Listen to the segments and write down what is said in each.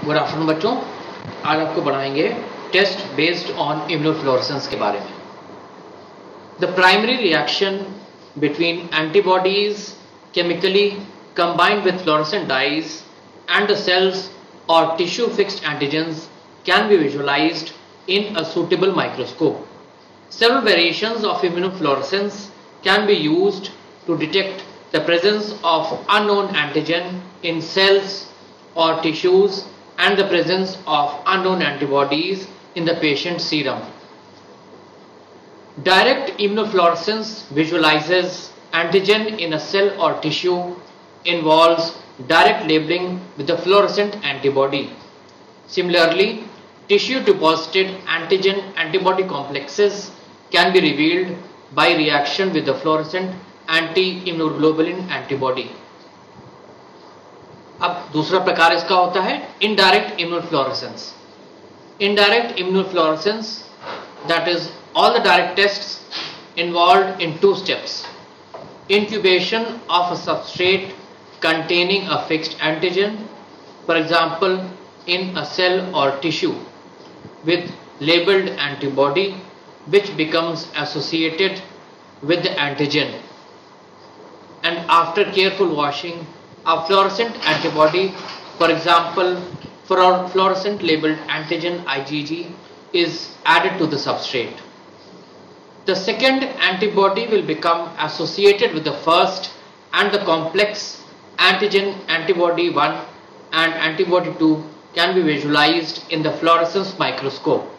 Good afternoon बच्चों, आज आपको पढ़ाएंगे टेस्ट बेस्ड ऑन इम्यूनोफ्लोरेसेंस के बारे में। The primary reaction between antibodies chemically combined with fluorescent dyes and the cells or tissue fixed antigens can be visualized in a suitable microscope. Several variations of immunofluorescence can be used to detect the presence of unknown antigen in cells or tissues and the presence of unknown antibodies in the patient's serum. Direct immunofluorescence visualizes antigen in a cell or tissue, involves direct labeling with the fluorescent antibody. Similarly, tissue deposited antigen antibody complexes can be revealed by reaction with the fluorescent anti-immunoglobulin antibody. अब दूसरा प्रकार इसका होता है indirect immunofluorescence. Indirect immunofluorescence, that is all the direct tests involved in two steps: incubation of a substrate containing a fixed antigen, for example in a cell or tissue, with labeled antibody which becomes associated with the antigen, and after careful washing a fluorescent antibody, for example for our fluorescent labeled antigen IgG, is added to the substrate. The second antibody will become associated with the first, and the complex antigen antibody 1 and antibody 2 can be visualized in the fluorescence microscope.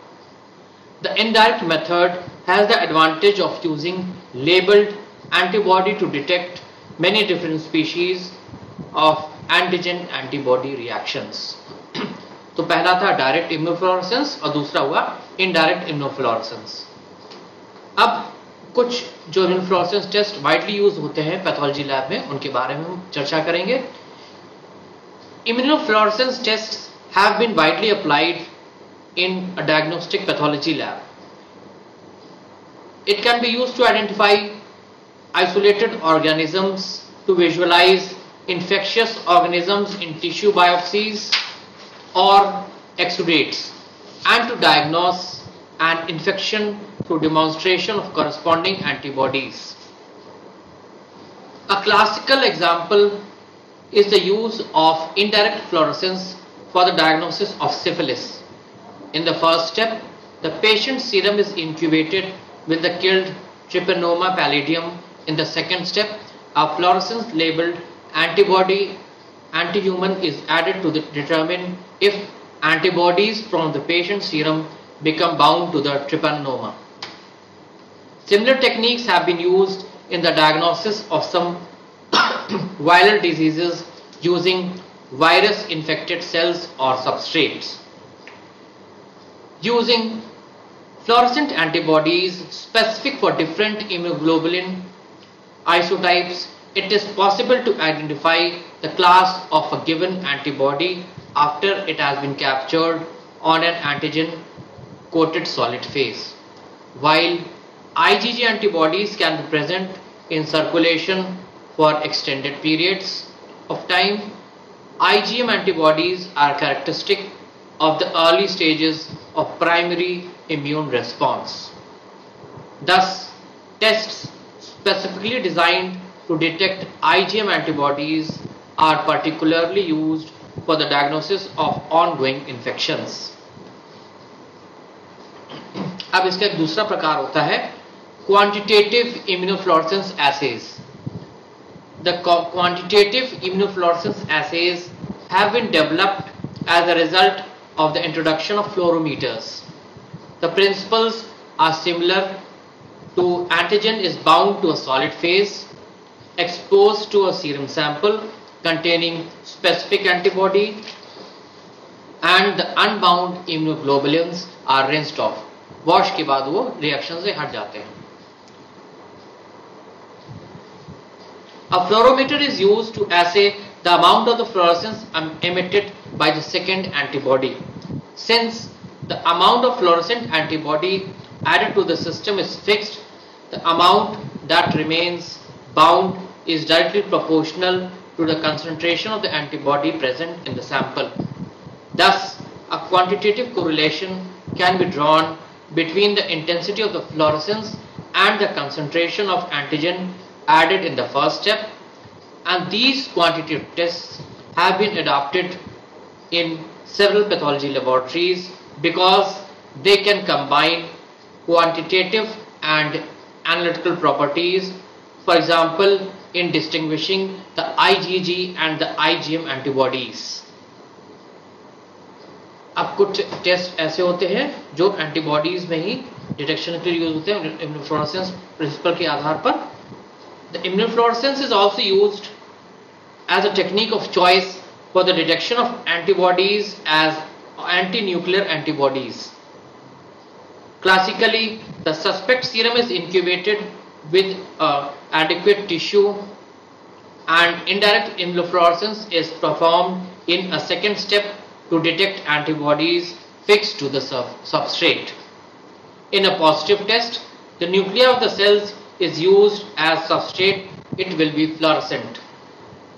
The indirect method has the advantage of using labeled antibody to detect many different species of antigen antibody reactions. तो पहला था direct immunofluorescence और दूसरा हुआ indirect immunofluorescence. अब कुछ जो immunofluorescence test widely use होते हैं पैथोलॉजी लैब में, उनके बारे में हम चर्चा करेंगे। Immunofluorescence tests have been widely applied in a diagnostic pathology lab. It can be used to identify isolated organisms, to visualize infectious organisms in tissue biopsies or exudates, and to diagnose an infection through demonstration of corresponding antibodies. A classical example is the use of indirect fluorescence for the diagnosis of syphilis. In the first step, the patient's serum is incubated with the killed Trypanosoma pallidum. In the second step, a fluorescence labeled antibody antihuman is added to determine if antibodies from the patient's serum become bound to the Trypanosoma. Similar techniques have been used in the diagnosis of some viral diseases using virus infected cells or substrates. Using fluorescent antibodies specific for different immunoglobulin isotypes, it is possible to identify the class of a given antibody after it has been captured on an antigen coated solid phase. While IgG antibodies can be present in circulation for extended periods of time, IgM antibodies are characteristic of the early stages of primary immune response. Thus, tests specifically designed to detect IgM antibodies are particularly used for the diagnosis of ongoing infections. अब इसका एक दूसरा प्रकार होता है quantitative immunofluorescence assays. The quantitative immunofluorescence assays have been developed as a result of the introduction of fluorometers. The principles are similar to antigen is bound to a solid phase, exposed to a serum sample containing specific antibody, and the unbound immunoglobulins are rinsed off. Wash के बाद वो reaction से हट जाते हैं. A fluorometer is used to assay the amount of the fluorescence emitted by the second antibody. Since the amount of fluorescent antibody added to the system is fixed, the amount that remains bound is directly proportional to the concentration of the antibody present in the sample. Thus, a quantitative correlation can be drawn between the intensity of the fluorescence and the concentration of antigen added in the first step, and these quantitative tests have been adopted in several pathology laboratories because they can combine quantitative and analytical properties, for example in distinguishing the IgG and the IgM antibodies. अब कुछ test ऐसे होते हैं जो antibodies में ही detection के लिए use होते हैं इम्यूनोफ्लोरेसेंस प्रिंसिपल के आधार पर. The immunofluorescence is also used as a technique of choice for the detection of antibodies as anti-nuclear antibodies. Classically, the suspect serum is incubated with adequate tissue, and indirect immunofluorescence is performed in a second step to detect antibodies fixed to the substrate. In a positive test, the nuclei of the cells is used as substrate. It will be fluorescent.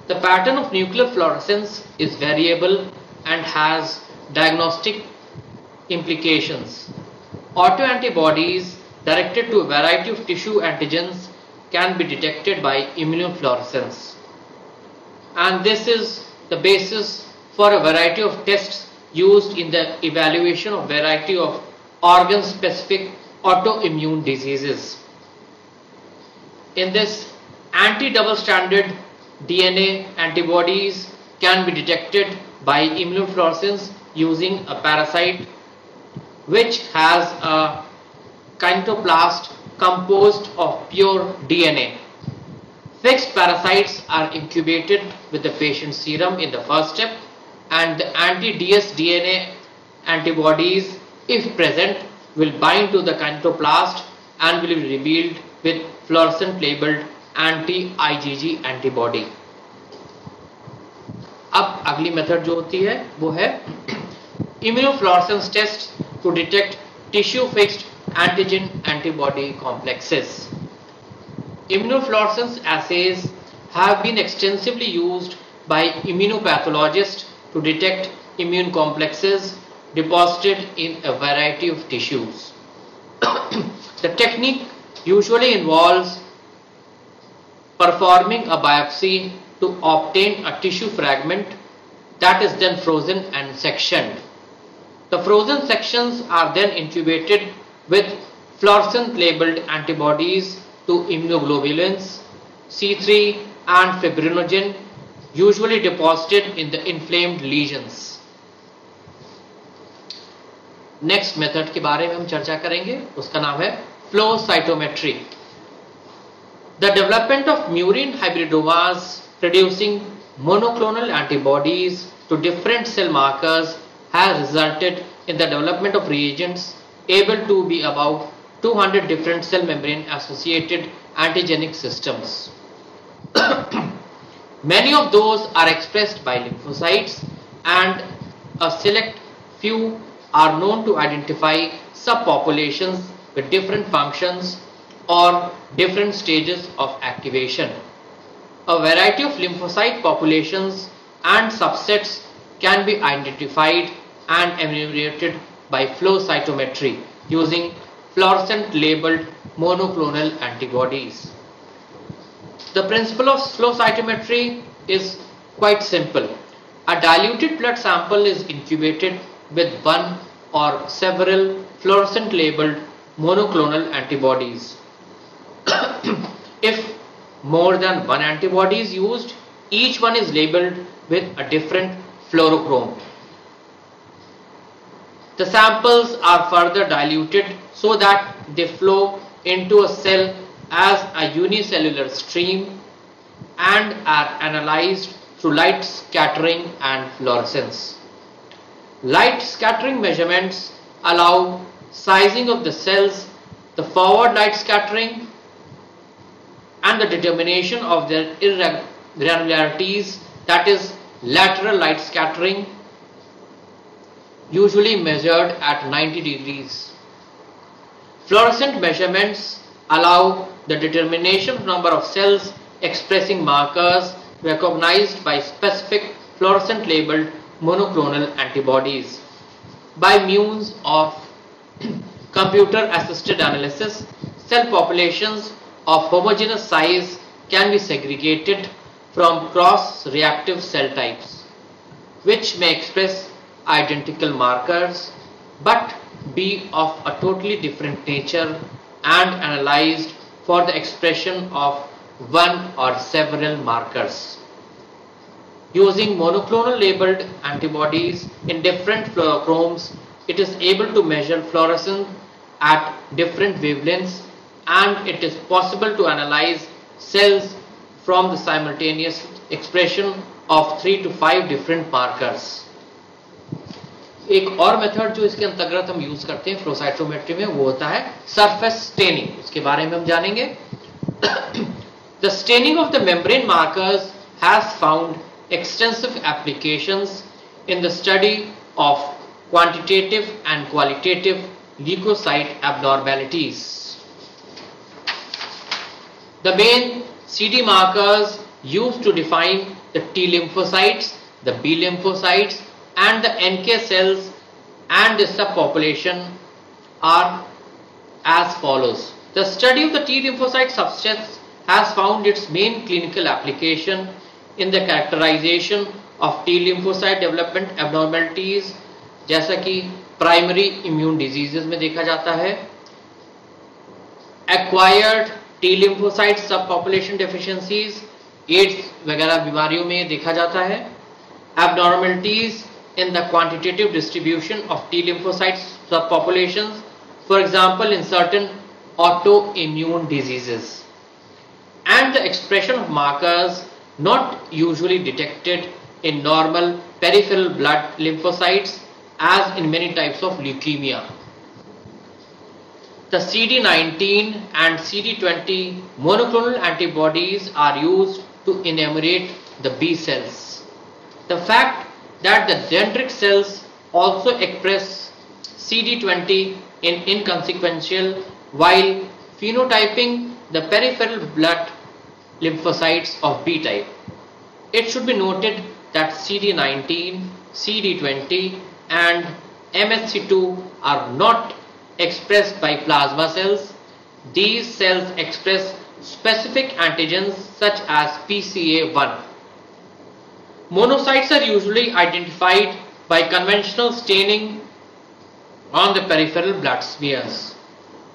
The pattern of nuclear fluorescence is variable and has diagnostic implications. Autoantibodies directed to a variety of tissue antigens can be detected by immunofluorescence, and this is the basis for a variety of tests used in the evaluation of variety of organ-specific autoimmune diseases. In this, anti-double stranded DNA antibodies can be detected by immunofluorescence using a parasite which has a kinetoplast composed of pure DNA. Fixed parasites are incubated with the patient's serum in the first step, and the anti-dsDNA antibodies, if present, will bind to the kinetoplast and will be revealed with fluorescent labeled anti-IgG antibody. अब अगली method जो होती है वो है immunofluorescence test to detect tissue fixed antigen antibody complexes. Immunofluorescence assays have been extensively used by immunopathologists to detect immune complexes deposited in a variety of tissues. The technique usually involves performing a biopsy to obtain a tissue fragment that is then frozen and sectioned. The frozen sections are then incubated with fluorescent labeled antibodies to immunoglobulins, C3 and fibrinogen, usually deposited in the inflamed lesions. Next method के बारे में हम चर्चा करेंगे, उसका नाम है flow cytometry. The development of murine hybridomas producing monoclonal antibodies to different cell markers has resulted in the development of reagents able to be about 200 different cell membrane associated antigenic systems. Many of those are expressed by lymphocytes, and a select few are known to identify subpopulations with different functions or different stages of activation. A variety of lymphocyte populations and subsets can be identified and enumerated by flow cytometry using fluorescent labeled monoclonal antibodies. The principle of flow cytometry is quite simple. A diluted blood sample is incubated with one or several fluorescent labeled monoclonal antibodies. If more than one antibody is used, each one is labeled with a different fluorochrome. The samples are further diluted so that they flow into a cell as a unicellular stream and are analyzed through light scattering and fluorescence. Light scattering measurements allow sizing of the cells, the forward light scattering, and the determination of their irregularities, that is lateral light scattering, usually measured at 90 degrees. Fluorescent measurements allow the determination of number of cells expressing markers recognized by specific fluorescent labeled monoclonal antibodies. by means of computer assisted analysis, cell populations of homogeneous size can be segregated from cross-reactive cell types, which may express identical markers but be of a totally different nature and analyzed for the expression of one or several markers. Using monoclonal labeled antibodies in different fluorochromes, it is able to measure fluorescence at different wavelengths, and it is possible to analyze cells from the simultaneous expression of 3 to 5 different markers. एक और method जो इसके अंतर्गत हम use करते हैं flow cytometry में वो होता है सरफेस स्टेनिंग. उसके बारे में हम जानेंगे. The staining of the membrane markers has found extensive applications in the study of quantitative and qualitative leukocyte abnormalities. The main CD markers used to define the T lymphocytes, the B lymphocytes, and the NK cells and the subpopulation are as follows. The study of the T lymphocyte subsets has found its main clinical application in the characterization of T lymphocyte development abnormalities, जैसा कि primary immune diseases में देखा जाता है, acquired T lymphocyte sub population deficiencies, AIDS वगैरह बीमारियों में देखा जाता है, abnormalities in the quantitative distribution of T lymphocyte subpopulations, for example in certain autoimmune diseases, and the expression of markers not usually detected in normal peripheral blood lymphocytes as in many types of leukemia. The CD19 and CD20 monoclonal antibodies are used to enumerate the B cells. The fact that the dendritic cells also express CD20 in inconsequential while phenotyping the peripheral blood lymphocytes of B type. It should be noted that CD19, CD20 and MHC2 are not expressed by plasma cells. These cells express specific antigens such as PCA1. Monocytes are usually identified by conventional staining on the peripheral blood smears.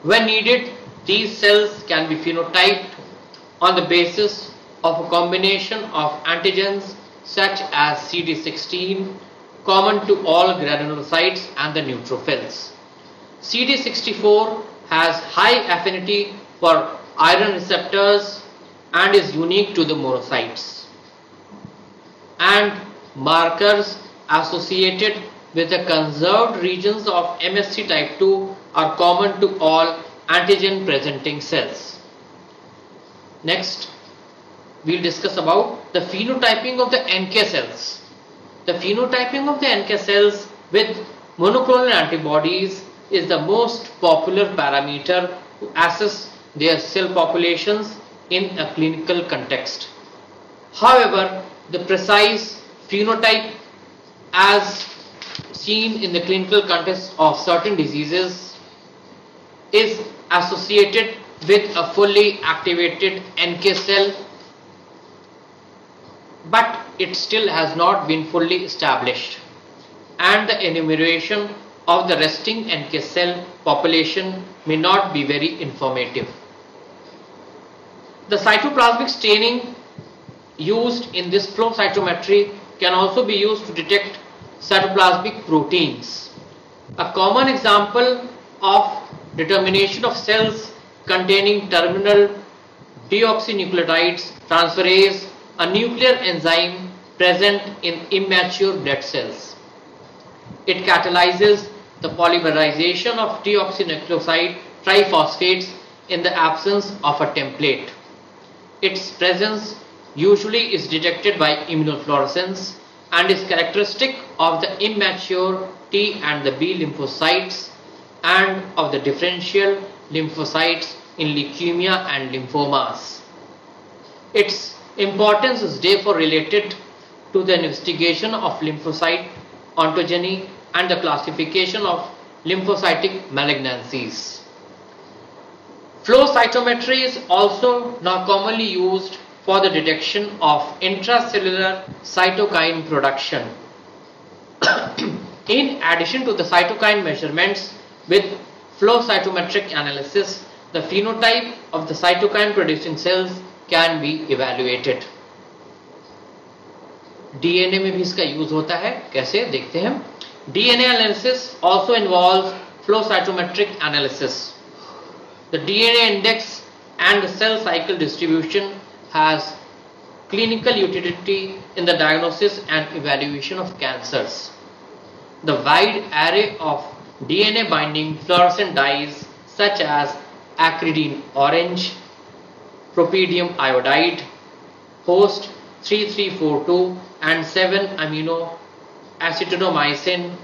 When needed, these cells can be phenotyped on the basis of a combination of antigens such as CD16, common to all granulocytes and the neutrophils. CD64 has high affinity for iron receptors and is unique to the monocytes. And markers associated with the conserved regions of MSC type 2 are common to all antigen presenting cells. Next, we'll discuss about the phenotyping of the NK cells. The phenotyping of the NK cells with monoclonal antibodies is the most popular parameter to assess their cell populations in a clinical context. However, the precise phenotype as seen in the clinical context of certain diseases is associated with a fully activated NK cell, but it still has not been fully established, and the enumeration of the resting NK cell population may not be very informative. The cytoplasmic staining used in this flow cytometry can also be used to detect cytoplasmic proteins. A common example of determination of cells containing terminal deoxynucleotides transferase, a nuclear enzyme present in immature blood cells. It catalyzes the polymerization of deoxynucleoside triphosphates in the absence of a template. Its presence usually is detected by immunofluorescence and is characteristic of the immature T and the B lymphocytes and of the differential lymphocytes in leukemia and lymphomas. Its importance is therefore related to the investigation of lymphocyte ontogeny and the classification of lymphocytic malignancies. Flow cytometry is also now commonly used for the detection of intracellular cytokine production. In addition to the cytokine measurements, with flow cytometric analysis, the phenotype of the cytokine producing cells can be evaluated. DNA में भी इसका use होता है, कैसे देखते हैं. DNA analysis also involves flow cytometric analysis. The DNA index and the cell cycle distribution has clinical utility in the diagnosis and evaluation of cancers. The wide array of DNA binding fluorescent dyes such as acridine orange, propidium iodide, host 3342 and 7-amino acetonomycin,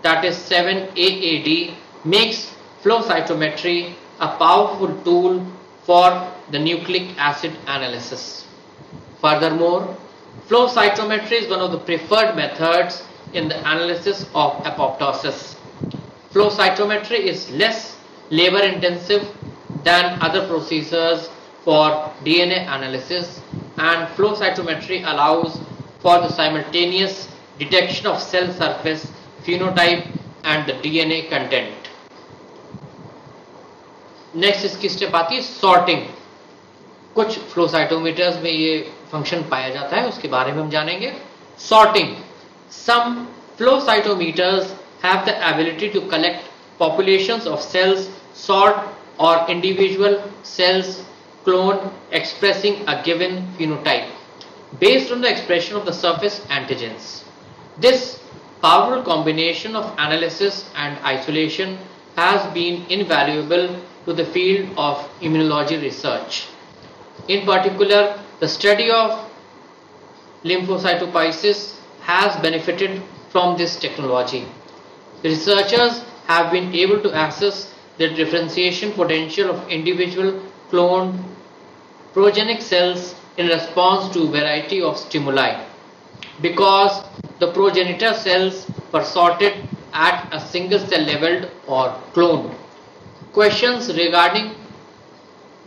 that is 7-AAD, makes flow cytometry a powerful tool for the nucleic acid analysis. Furthermore, flow cytometry is one of the preferred methods in the analysis of apoptosis. Flow cytometry is less labor intensive than other procedures for DNA analysis, and flow cytometry allows for the simultaneous detection of cell surface phenotype and the DNA content. Next इसकी step आती है sorting. कुछ flow साइटोमीटर्स में ये function पाया जाता है, उसके बारे में हम जानेंगे. Sorting. Some flow cytometers have the ability to collect populations of cells, sort or individual cells cloned expressing a given phenotype based on the expression of the surface antigens. This powerful combination of analysis and isolation has been invaluable to the field of immunology research. In particular, the study of lymphocytopoiesis has benefited from this technology. Researchers have been able to assess the differentiation potential of individual cloned progenic cells in response to a variety of stimuli, because the progenitor cells were sorted at a single cell level or cloned. Questions regarding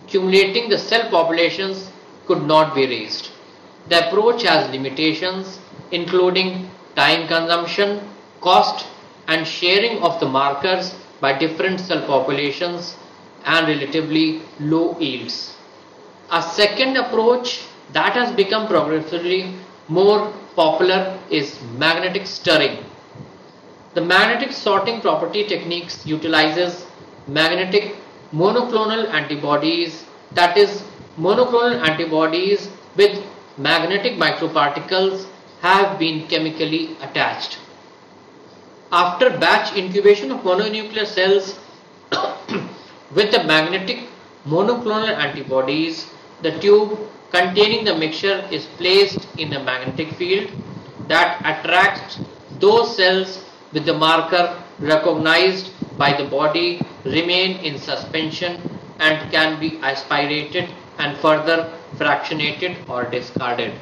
accumulating the cell populations could not be raised. The approach has limitations including time consumption, cost, and sharing of the markers by different cell populations and relatively low yields. A second approach that has become progressively more popular is magnetic stirring. The magnetic sorting property techniques utilizes magnetic monoclonal antibodies, that is, monoclonal antibodies with magnetic microparticles have been chemically attached. After batch incubation of mononuclear cells with the magnetic monoclonal antibodies, the tube containing the mixture is placed in a magnetic field that attracts those cells with the marker recognized by the body, remain in suspension, and can be aspirated and further fractionated or discarded.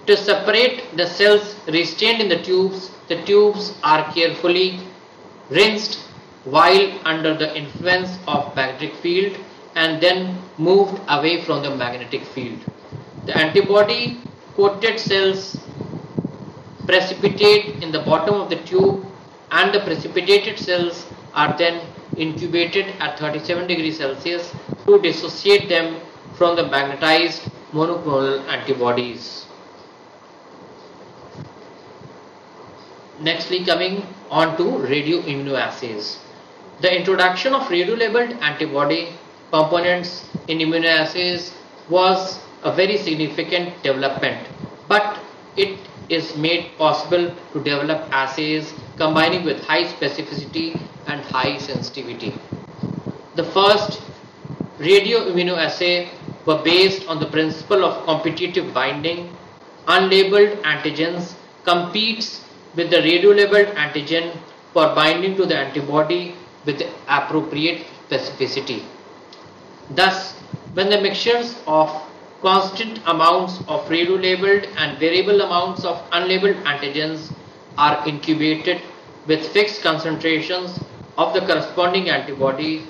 To separate the cells retained in the tubes are carefully rinsed while under the influence of magnetic field and then moved away from the magnetic field. The antibody coated cells precipitate in the bottom of the tube, and the precipitated cells are then incubated at 37 degrees Celsius to dissociate them from the magnetized monoclonal antibodies. Nextly, coming on to radioimmunoassays. The introduction of radio-labeled antibody components in immunoassays was a very significant development, but it is made possible to develop assays combining with high specificity and high sensitivity. The first radioimmunoassay were based on the principle of competitive binding. Unlabeled antigens competes with the radio-labeled antigen for binding to the antibody with the appropriate specificity. Thus, when the mixtures of constant amounts of radio-labeled and variable amounts of unlabeled antigens are incubated with fixed concentrations of the corresponding antibody,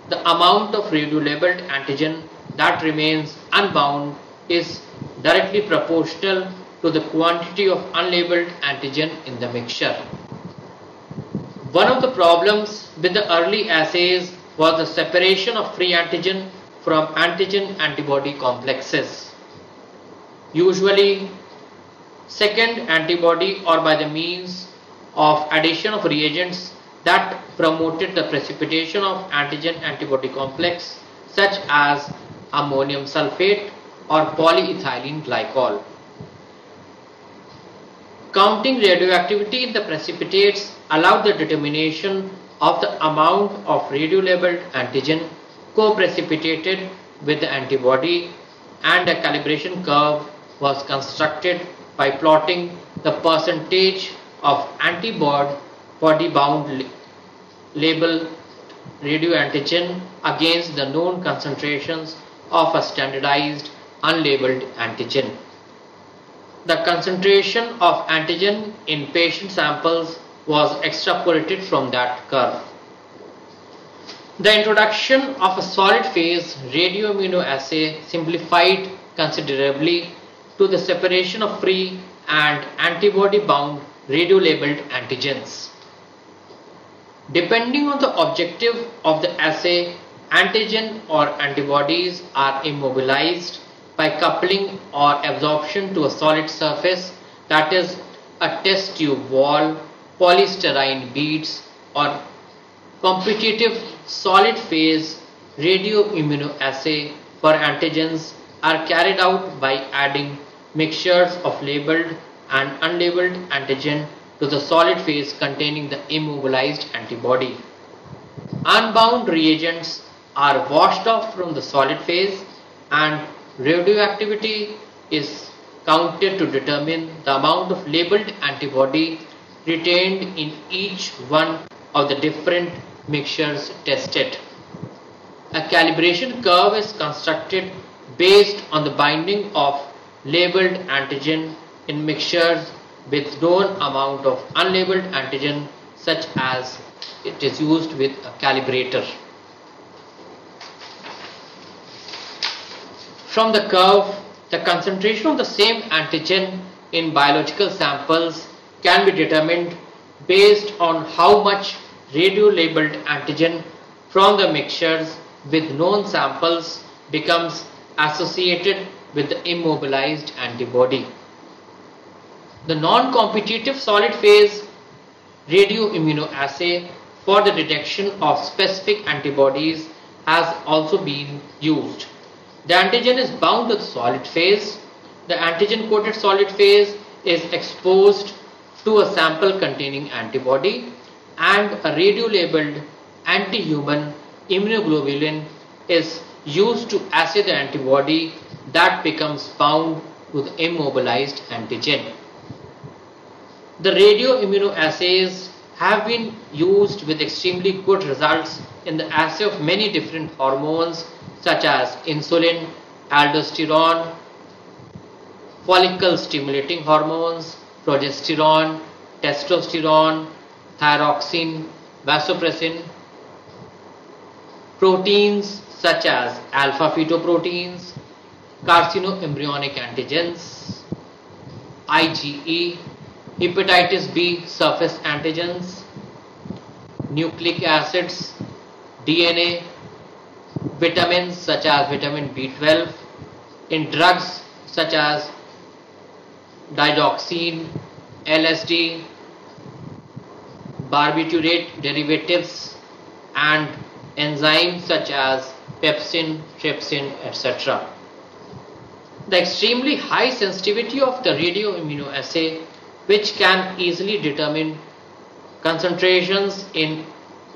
the amount of radiolabeled antigen that remains unbound is directly proportional to the quantity of unlabeled antigen in the mixture. One of the problems with the early assays was the separation of free antigen from antigen-antibody complexes. Usually, second antibody or by the means of addition of reagents that promoted the precipitation of antigen-antibody complex such as ammonium sulfate or polyethylene glycol. Counting radioactivity in the precipitates allowed the determination of the amount of radiolabeled antigen co-precipitated with the antibody, and a calibration curve was constructed by plotting the percentage of antibody bound labeled radioantigen against the known concentrations of a standardized unlabeled antigen. The concentration of antigen in patient samples was extrapolated from that curve. The introduction of a solid phase radioimmunoassay simplified considerably to the separation of free and antibody bound radiolabeled antigens. Depending on the objective of the assay, antigen or antibodies are immobilized by coupling or absorption to a solid surface, that is a test tube wall, polystyrene beads, or competitive solid phase radioimmunoassay for antigens are carried out by adding mixtures of labeled and unlabeled antigen to the solid phase containing the immobilized antibody. Unbound reagents are washed off from the solid phase and radioactivity is counted to determine the amount of labeled antibody retained in each one of the different mixtures tested. A calibration curve is constructed based on the binding of labeled antigen in mixtures with known amount of unlabeled antigen, such as it is used with a calibrator. From the curve, the concentration of the same antigen in biological samples can be determined based on how much radio-labeled antigen from the mixtures with known samples becomes associated with the immobilized antibody. The non-competitive solid phase radioimmunoassay for the detection of specific antibodies has also been used. The antigen is bound to the solid phase. The antigen-coated solid phase is exposed to a sample containing antibody, and a radio-labeled anti-human immunoglobulin is used to assay the antibody that becomes bound to the immobilized antigen. The radioimmunoassays have been used with extremely good results in the assay of many different hormones such as insulin, aldosterone, follicle stimulating hormones, progesterone, testosterone, thyroxine, vasopressin, proteins such as alpha fetoproteins, carcinoembryonic antigens, IgE, hepatitis B surface antigens, nucleic acids, DNA, vitamins such as vitamin B12, in drugs such as digoxin, LSD, barbiturate derivatives, and enzymes such as pepsin, trypsin, etc. The extremely high sensitivity of the radioimmunoassay, which can easily determine concentrations in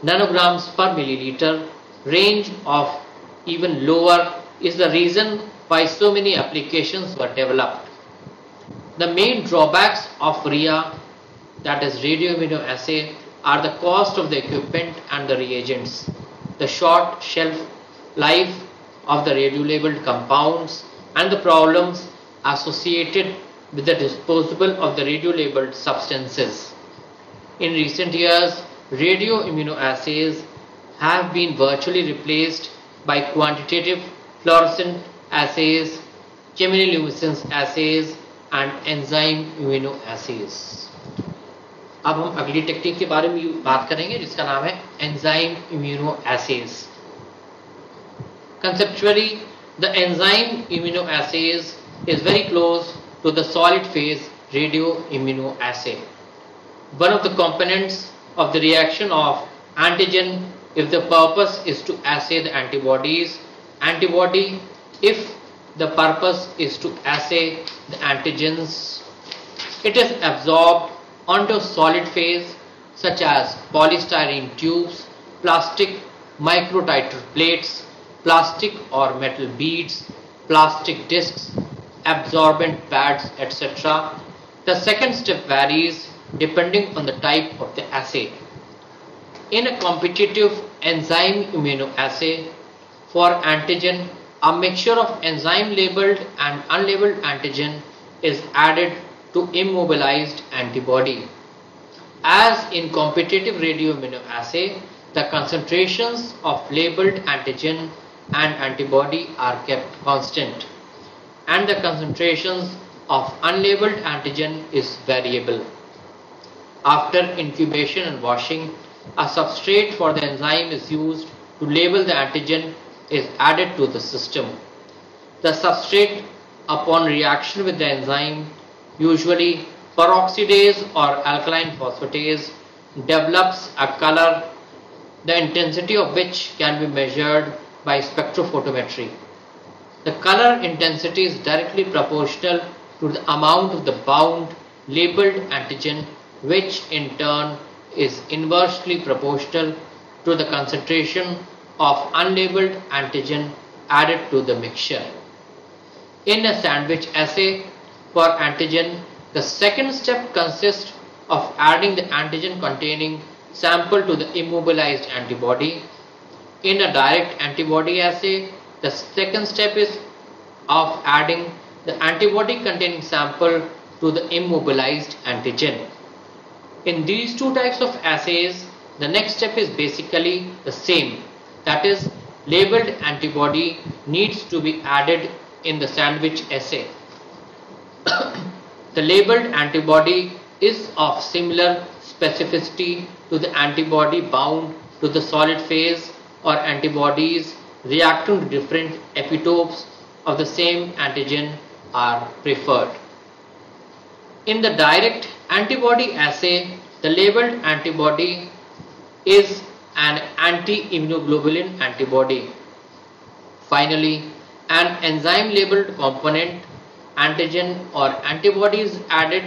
nanograms per milliliter range of even lower, is the reason why so many applications were developed. The main drawbacks of RIA, that is radioimmunoassay, are the cost of the equipment and the reagents, the short shelf life of the radiolabeled compounds, and the problems associated with the disposal of the radiolabeled substances. In recent years, radioimmunoassays have been virtually replaced by quantitative fluorescent assays, chemiluminescence assays and enzyme immunoassays. अब हम अगली technique के बारे में बात करेंगे जिसका नाम है enzyme इम्यूनोएसेज. Conceptually, the enzyme immunoassays is very close to the solid phase radioimmunoassay. One of the components of the reaction of antigen if the purpose is to assay the antibodies, antibody if the purpose is to assay the antigens. It is absorbed onto solid phase such as polystyrene tubes, plastic microtiter plates, plastic or metal beads, plastic discs, absorbent pads, etc. The second step varies depending on the type of the assay. In a competitive enzyme immunoassay for antigen, a mixture of enzyme labeled and unlabeled antigen is added to immobilized antibody. As in competitive radioimmunoassay, the concentrations of labeled antigen and antibody are kept constant, and the concentrations of unlabeled antigen is variable. After incubation and washing, a substrate for the enzyme is used to label the antigen is added to the system. The substrate upon reaction with the enzyme, usually peroxidase or alkaline phosphatase, develops a color, the intensity of which can be measured by spectrophotometry. The color intensity is directly proportional to the amount of the bound labeled antigen, which in turn is inversely proportional to the concentration of unlabeled antigen added to the mixture. In a sandwich assay for antigen, the second step consists of adding the antigen containing sample to the immobilized antibody. In a direct antibody assay, the second step is of adding the antibody containing sample to the immobilized antigen. In these two types of assays, the next step is basically the same. That is, labeled antibody needs to be added in the sandwich assay. The labeled antibody is of similar specificity to the antibody bound to the solid phase or antibodies reacting to different epitopes of the same antigen are preferred. In the direct antibody assay, the labeled antibody is an anti-immunoglobulin antibody. Finally, an enzyme labeled component, antigen or antibody is added,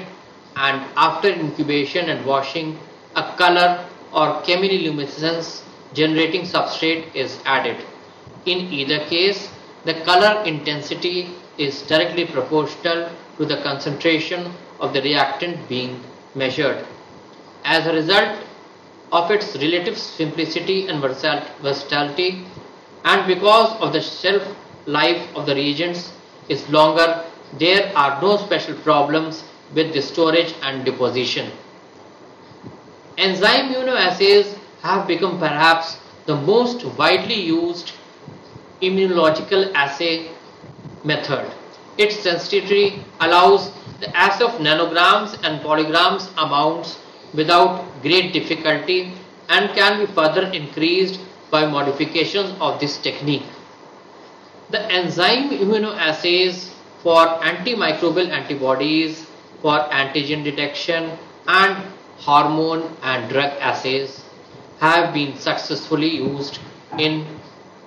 and after incubation and washing, a color or chemiluminescence generating substrate is added. In either case, the color intensity is directly proportional to the concentration of the reactant being measured. As a result of its relative simplicity and versatility, and because of the shelf life of the reagents is longer, there are no special problems with the storage and deposition. Enzyme immunoassays have become perhaps the most widely used immunological assay method. Its sensitivity allows the assay of nanograms and polygrams amounts without great difficulty and can be further increased by modifications of this technique. The enzyme immunoassays for antimicrobial antibodies, for antigen detection and hormone and drug assays have been successfully used in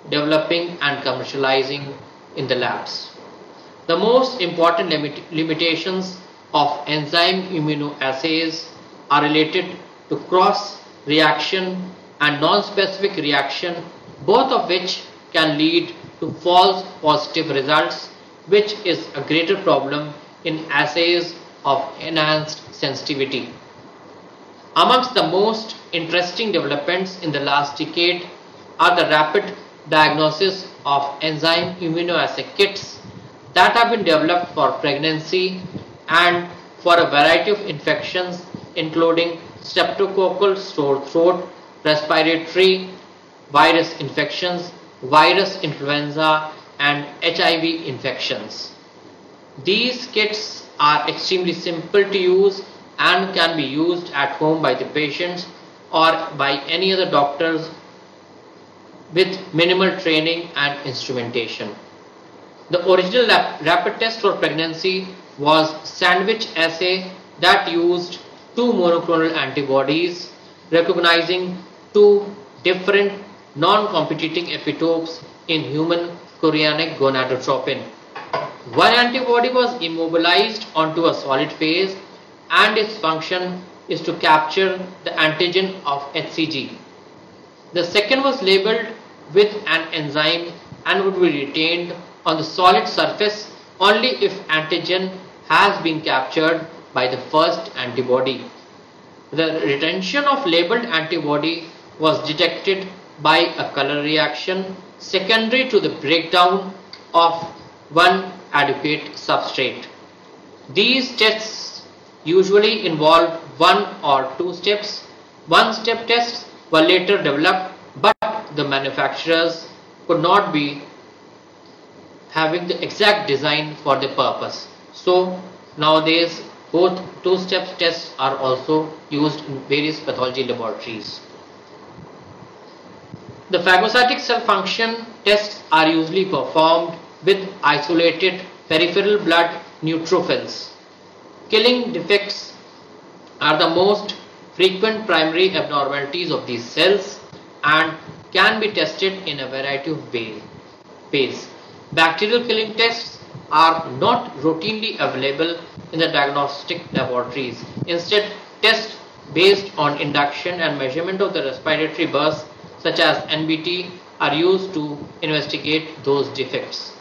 developing and commercializing in the labs. The most important limitations of enzyme immunoassays are related to cross reaction and non-specific reaction, both of which can lead to false positive results, which is a greater problem in assays of enhanced sensitivity. Amongst the most interesting developments in the last decade are the rapid diagnosis of enzyme immunoassay kits that have been developed for pregnancy and for a variety of infections including streptococcal sore throat, respiratory virus infections, virus influenza, and HIV infections. These kits are extremely simple to use and can be used at home by the patients or by any other doctors with minimal training and instrumentation. The original rapid test for pregnancy was sandwich assay that used two monoclonal antibodies recognizing two different non-competing epitopes in human chorionic gonadotropin. One antibody was immobilized onto a solid phase and its function is to capture the antigen of HCG. The second was labeled with an enzyme and would be retained on the solid surface only if antigen has been captured by the first antibody. The retention of labeled antibody was detected by a color reaction secondary to the breakdown of one adequate substrate. These tests usually involved one or two steps. One-step tests were later developed, but the manufacturers could not be having the exact design for the purpose. So nowadays both two-step tests are also used in various pathology laboratories. The phagocytic cell function tests are usually performed with isolated peripheral blood neutrophils. Killing defects are the most frequent primary abnormalities of these cells and can be tested in a variety of ways. Bacterial killing tests are not routinely available in the diagnostic laboratories. Instead, tests based on induction and measurement of the respiratory bursts such as NBT are used to investigate those defects.